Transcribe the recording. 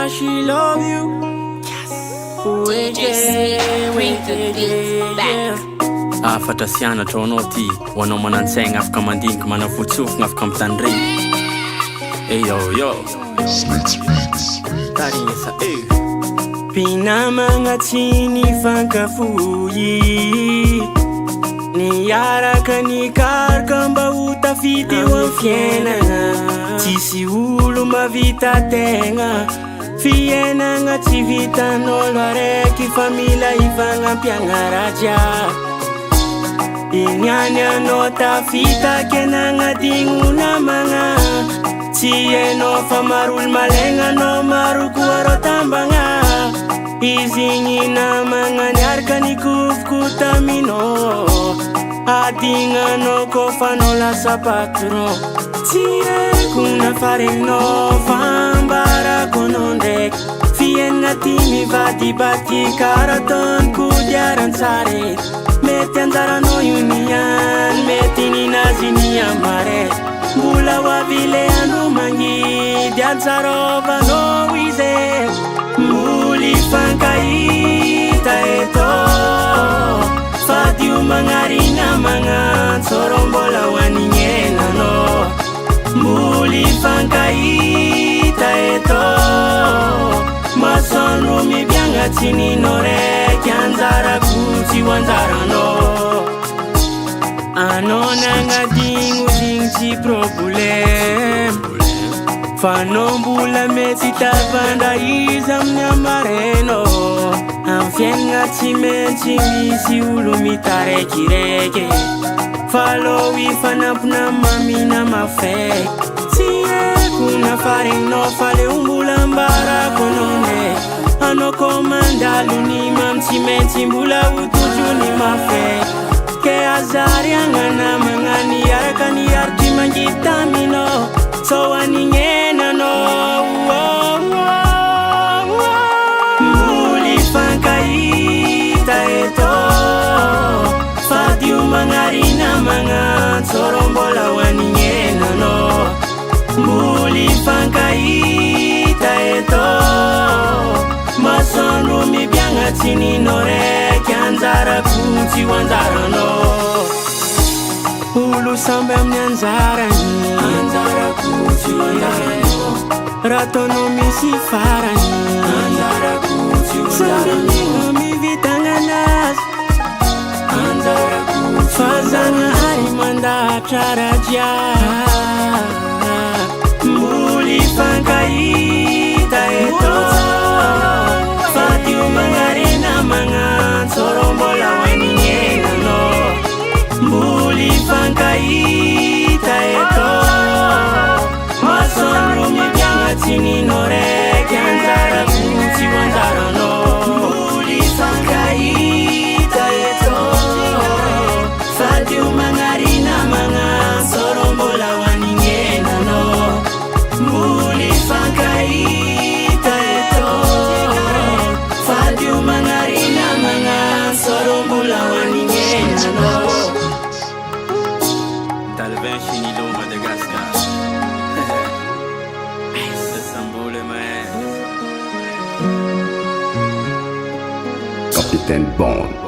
that she love you. Wait, afatra sianatra ho anao ty ho anao manantsegna afaka mandinika manavotsofogna afaka mitandry yo tarinesa mpinamagna tsy nifankafoy niaraka nikaroka mba ho tafity eo amin'ny fiainagna tsisy olo mavita tegna fiainagna tsy vitan'olo araiky fa mila hifagnampiagnaraja inyany anao tafitaky anagnadigno namagna tsy hainao fa maro olo malegna anao maro koa rô tambagna izy igny namagna niaraka nikofoko taminao adignanao kô fa anao lasa patron tsy haiko nafaregninao fambarako anao ndraiky fiainagna ty mivadibady karaha ataony kodiaran-tsary mety anjaranao io niany mety ninazy niamare mbola ho avy le andro magnidy anjarovanao izy mboly fankahita eto fady io magnarina magnantsoro mbola ho anignenanao mboly fankahita eto masoandro mibiagna tsy ninao raiky anjarako tsy ho anjaranao anao nagnadigno digny tsy problème fa anao mbola mety tavandra izy amin'ny amarenao amin'ny fiainagna tsy maintsy misy olo mitarekireky fa alô ifanampina mamina mafaiky tsy haiko nafaregninao fa leo mbola ambarako anao ndraiky anao kô mandalo ny mamy tsy maintsy mbola ho tojony mafaiky ke azary agnanamagna niaraka niarity mangitaminao so anignenanao mboly fankahita eto fady io magnarina magnantsoro mbola ho anignenanao mboly fankahita eto masoandro mibiagna tsy ninao raiky anjarako tsy ho anjaranao olo samby amin'ny anjarany anjarako tsy ho anjaranao raha ataonao misy farany anjarako tsy ho anjaranao mivitananazy anjarako fa zagnahary mandahatra raja mboly fankahita eto fady io magnarena magnantsoro mbola ho anignenanao mboly fankahita eto masoandro mibiagna tsy ninao raiky anjarako tsy ho anjaranao mboly fankahita eto fady io magnarina magnantsoro mbola ho anignenanao mboly fankahita eto fady io magnarina magnantsoro mbola ho anignenanao Talvin Chinilo Madagascar Sambole man Capitaine Bond